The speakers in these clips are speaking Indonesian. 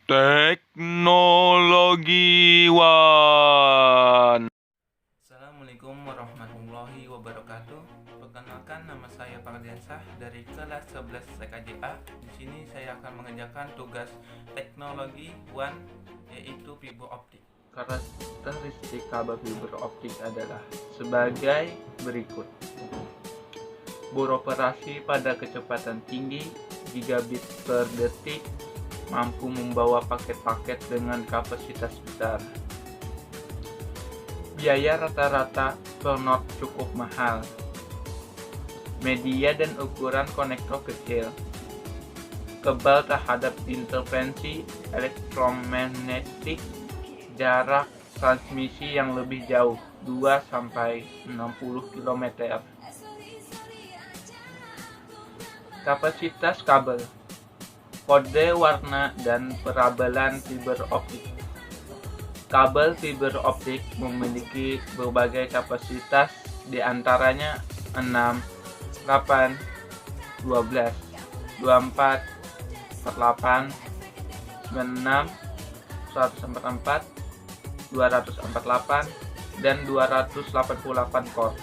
Teknologi One. Assalamualaikum warahmatullahi wabarakatuh. Perkenalkan, nama saya Fardiansah dari kelas 11 CKJA. Di sini saya akan mengerjakan tugas teknologi One, yaitu fiber optik. Karakteristik kabel fiber optik adalah sebagai berikut. Beroperasi pada kecepatan tinggi, gigabit per detik, mampu membawa paket-paket dengan kapasitas besar. Biaya rata-rata per not cukup mahal. Media dan ukuran konektor kecil. Kebal terhadap interferensi elektromagnetik. Jarak transmisi yang lebih jauh, 2-60 km. Kapasitas kabel. Kode, warna, dan perabelan fiber optik. Kabel fiber optik memiliki berbagai kapasitas, diantaranya 6, 8, 12, 24, 48, 96, 144, 248, dan 288 core.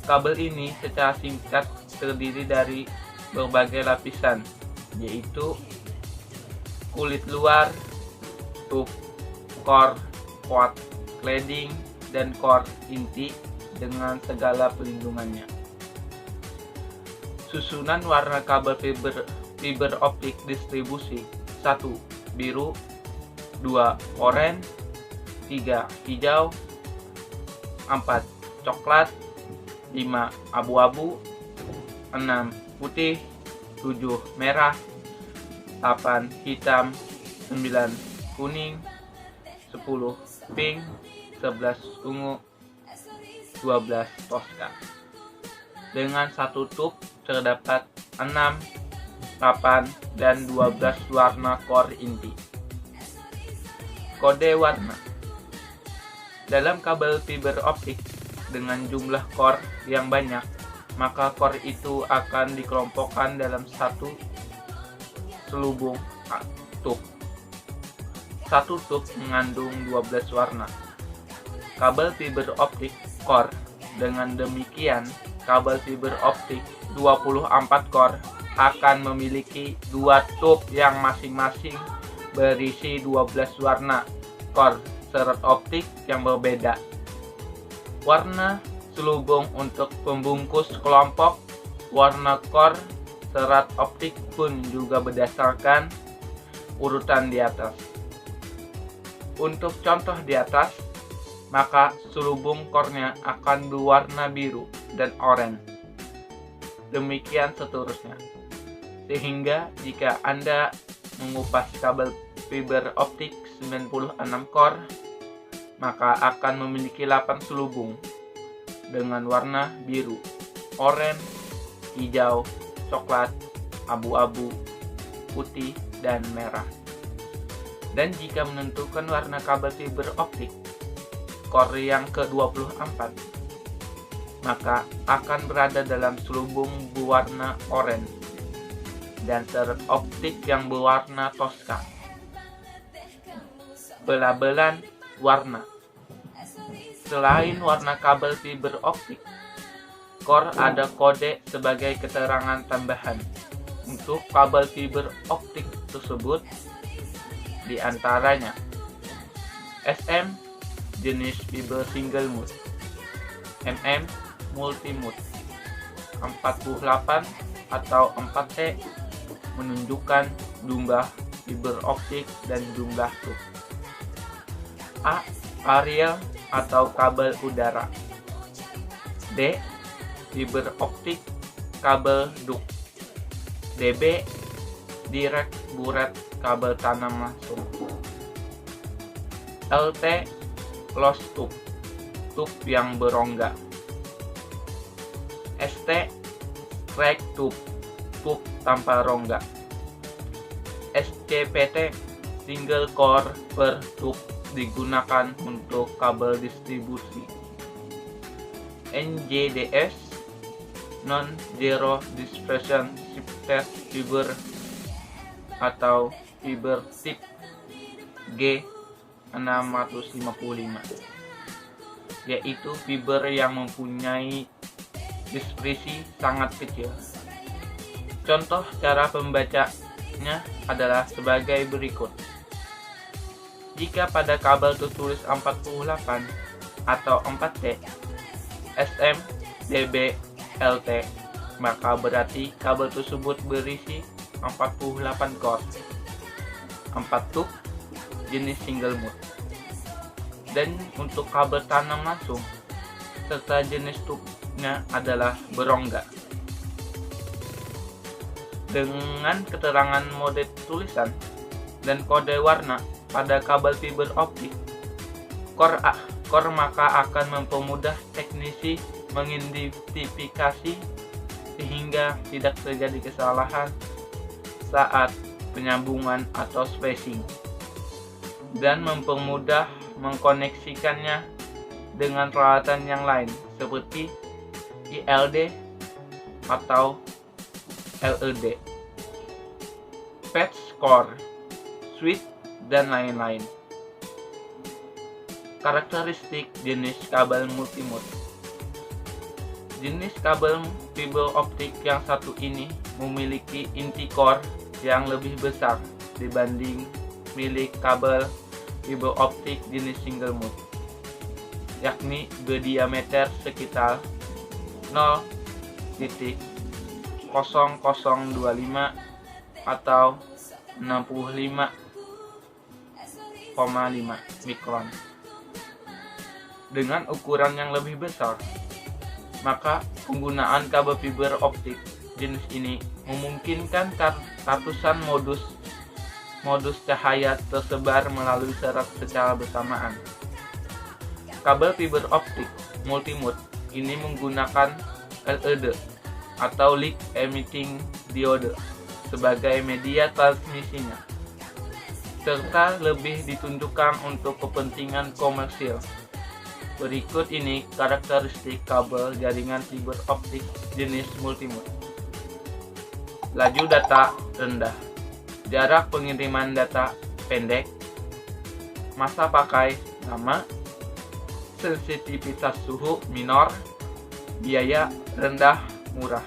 Kabel ini secara singkat terdiri dari berbagai lapisan, yaitu kulit luar, tube, core, quad, cladding, dan core inti dengan segala pelindungannya. Susunan warna kabel fiber optik distribusi: 1. Biru, 2. Oranye, 3. Hijau, 4. Coklat, 5. Abu-abu, 6. Putih, 7. Merah, 8. Hitam, 9. Kuning, 10. Pink, 11. Ungu, 12. Toska. Dengan satu tube terdapat 6, 8, dan 12 warna core inti. Kode warna. Dalam kabel fiber optik dengan jumlah core yang banyak, maka core itu akan dikelompokkan dalam satu selubung tube. Satu tube mengandung 12 warna. Kabel fiber optik core. Dengan demikian, kabel fiber optik 24 core akan memiliki 2 tube yang masing-masing berisi 12 warna core seret optik yang berbeda. Warna selubung untuk pembungkus kelompok warna core serat optik pun juga berdasarkan urutan di atas. Untuk contoh di atas, maka selubung core-nya akan berwarna biru dan oranye. Demikian seterusnya. Sehingga jika Anda mengupas kabel fiber optik 96 core, maka akan memiliki 8 selubung dengan warna biru, oranye, hijau, coklat, abu-abu, putih, dan merah. Dan jika menentukan warna kabel fiber optik core yang ke-24, maka akan berada dalam selubung berwarna oranye dan seret optik yang berwarna toska. Pelabelan warna. Selain warna kabel fiber optik core, ada kode sebagai keterangan tambahan untuk kabel fiber optik tersebut, diantaranya SM jenis fiber single mode, MM multi mode, 48 atau 4T menunjukkan jumlah fiber optik dan jumlah tube. A. Aerial atau kabel udara. D. Fiber optik kabel duct. DB. Direct buret kabel tanam langsung. LT. Closed tube, tube yang berongga. ST. Straight tube, tube tanpa rongga. SCPT. Single core per tube, digunakan untuk kabel distribusi. NJDS Non-Zero Dispersion Shifted Fiber atau fiber tip G655, yaitu fiber yang mempunyai dispersi sangat kecil. Contoh cara pembacanya adalah sebagai berikut. Jika pada kabel tertulis 48 atau 4T SMDB-LT, maka berarti kabel tersebut berisi 48 core, 4 tube jenis single mode. Dan untuk kabel tanam langsung serta jenis tube-nya adalah berongga. Dengan keterangan mode tulisan dan kode warna pada kabel fiber optik core maka akan mempermudah teknisi mengidentifikasi sehingga tidak terjadi kesalahan saat penyambungan atau spacing, dan mempermudah mengkoneksikannya dengan peralatan yang lain seperti ILD atau LED, patch core, switch, dan lain-lain. Karakteristik jenis kabel multimode. Jenis kabel fiber optik yang satu ini memiliki inti core yang lebih besar dibanding milik kabel fiber optik jenis single mode, yakni berdiameter sekitar 0,0025 atau 65,5 mikron. Dengan ukuran yang lebih besar, maka penggunaan kabel fiber optik jenis ini memungkinkan ratusan modus cahaya tersebar melalui serat secara bersamaan. Kabel fiber optik multimode ini menggunakan LED atau light emitting diode sebagai media transmisinya, serta lebih ditunjukkan untuk kepentingan komersil. Berikut ini karakteristik kabel jaringan fiber optik jenis multimode. Laju data rendah, jarak pengiriman data pendek, masa pakai lama, sensitivitas suhu minor, biaya rendah murah.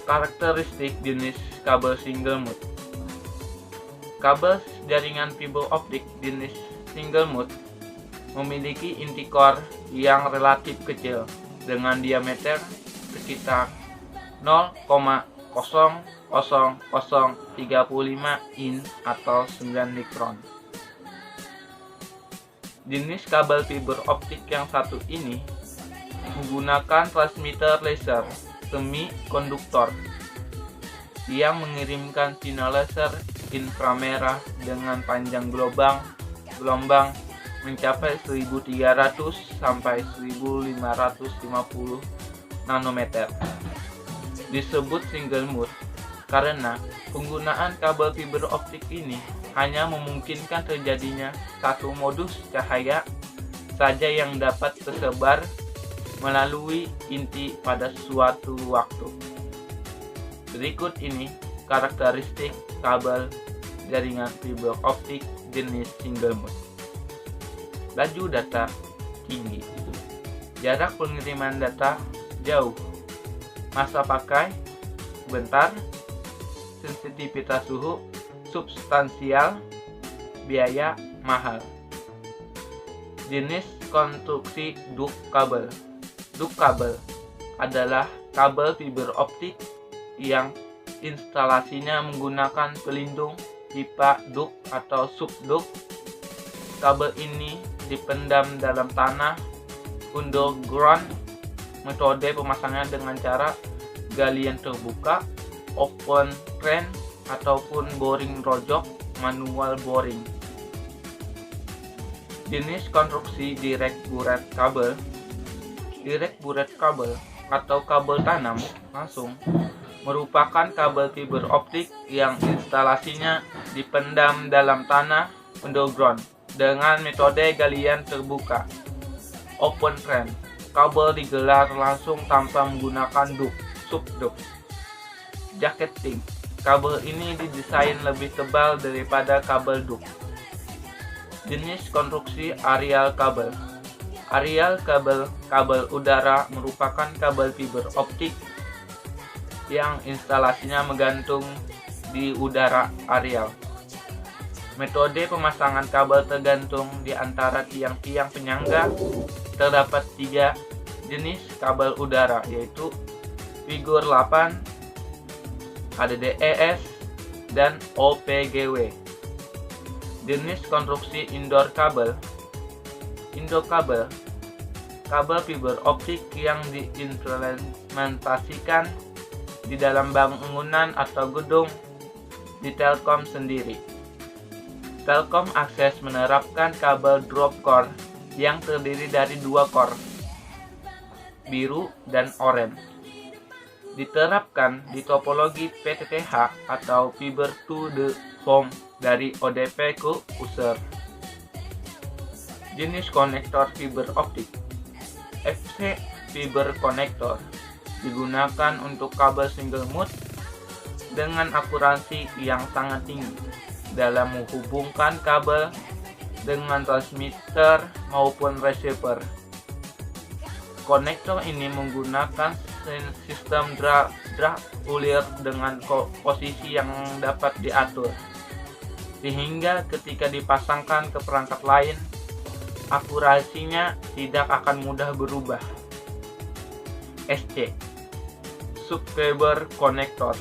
Karakteristik jenis kabel single mode. Kabel jaringan fiber optik jenis single mode memiliki inti core yang relatif kecil dengan diameter sekitar 0,00035 in atau 9 mikron. Jenis kabel fiber optik yang satu ini menggunakan transmitter laser semi-konduktor yang mengirimkan sinyal laser inframerah dengan panjang gelombang mencapai 1300 sampai 1550 nanometer. Disebut single mode karena penggunaan kabel fiber optik ini hanya memungkinkan terjadinya satu modus cahaya saja yang dapat tersebar melalui inti pada suatu waktu. Berikut ini karakteristik kabel jaringan fiber optik jenis single mode. Laju data tinggi, jarak pengiriman data jauh, masa pakai bentar, sensitivitas suhu substansial, biaya mahal. Jenis konstruksi duct kabel. Duct kabel adalah kabel fiber optik yang instalasinya menggunakan pelindung pipa duct atau subduct. Kabel ini dipendam dalam tanah underground. Metode pemasangannya dengan cara galian terbuka, open drain, ataupun boring rojok, manual boring. Jenis konstruksi direct buret kabel. Direct buret kabel atau kabel tanam langsung merupakan kabel fiber optik yang instalasinya dipendam dalam tanah underground dengan metode galian terbuka, open drain. Kabel digelar langsung tanpa menggunakan duct, subduct. Jacketing. Kabel ini didesain lebih tebal daripada kabel DUC. Jenis konstruksi aerial kabel. Aerial kabel udara merupakan kabel fiber optik yang instalasinya menggantung di udara aerial. Metode pemasangan kabel tergantung di antara tiang-tiang penyangga. Terdapat 3 jenis kabel udara, yaitu figur 8, ADDES, dan OPGW. Jenis konstruksi indoor kabel. Indoor kabel, kabel fiber optik yang diimplementasikan di dalam bangunan atau gedung di Telkom sendiri. Telkom Access menerapkan kabel drop core yang terdiri dari 2 core, biru dan oranye. Diterapkan di topologi PTTH atau Fiber to the Home dari ODP ke user. Jenis konektor fiber optik. FC fiber connector digunakan untuk kabel single mode dengan akurasi yang sangat tinggi dalam menghubungkan kabel dengan transmitter maupun receiver. Konektor ini menggunakan sistem drag ulir dengan posisi yang dapat diatur, sehingga ketika dipasangkan ke perangkat lain, akurasinya tidak akan mudah berubah. SC subscriber connector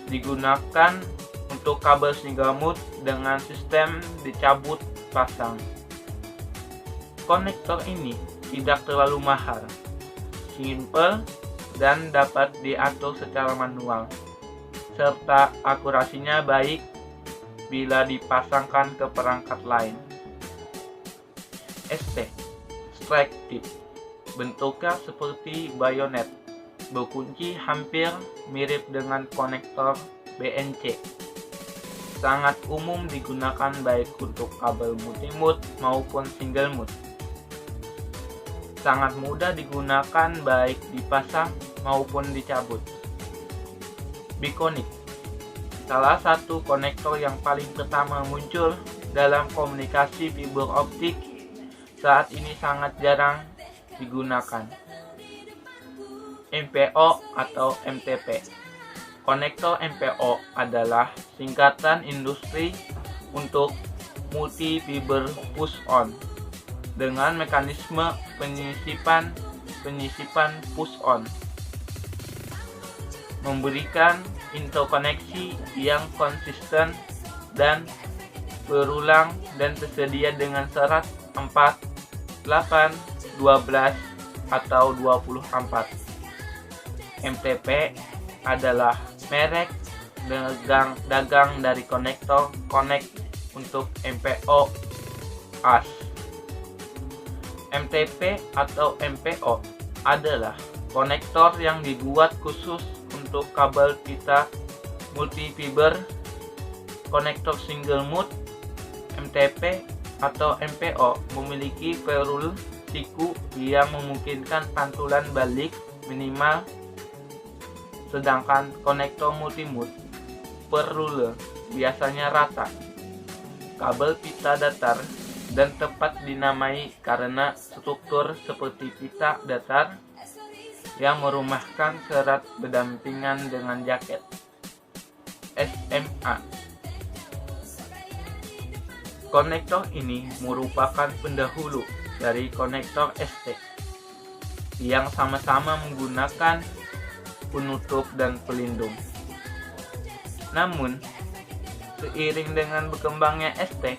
digunakan untuk kabel single mode dengan sistem dicabut pasang. Konektor ini tidak terlalu mahal, simple, dan dapat diatur secara manual, serta akurasinya baik bila dipasangkan ke perangkat lain. ST strike tip bentuknya seperti bayonet, berkunci hampir mirip dengan konektor BNC. Sangat umum digunakan baik untuk kabel multi-mode maupun single mode. Sangat mudah digunakan baik dipasang maupun dicabut. Biconic, salah satu konektor yang paling pertama muncul dalam komunikasi fiber optik, saat ini sangat jarang digunakan. MPO atau MTP. Konektor MPO adalah singkatan industri untuk multi fiber push on dengan mekanisme penyisipan push on, memberikan interkoneksi yang konsisten dan berulang dan tersedia dengan syarat 4, 8, 12 atau 24. MTP adalah merek dagang dari konektor Connect untuk MPO AS. MTP atau MPO adalah konektor yang dibuat khusus untuk kabel pita multifiber. Konektor single mode MTP atau MPO memiliki ferrule siku yang memungkinkan pantulan balik minimal, sedangkan konektor multimode per rule biasanya rata. Kabel pita datar dan tepat dinamai karena struktur seperti pita datar yang merumahkan serat berdampingan dengan jaket. SMA. Konektor ini merupakan pendahulu dari konektor ST yang sama-sama menggunakan penutup dan pelindung. Namun, seiring dengan berkembangnya ST,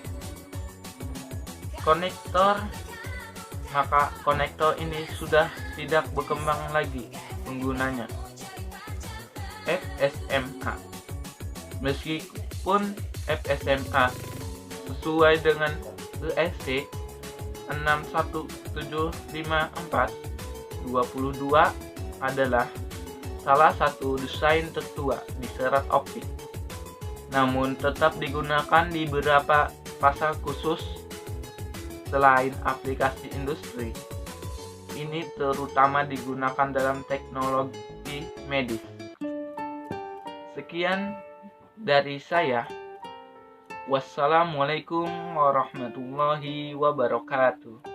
maka konektor ini sudah tidak berkembang lagi penggunanya. FSMA. Meskipun FSMA sesuai dengan ESC 61754/22 adalah salah satu desain tertua di serat optik, namun tetap digunakan di beberapa pasar khusus selain aplikasi industri. Ini terutama digunakan dalam teknologi medis. Sekian dari saya. Wassalamualaikum warahmatullahi wabarakatuh.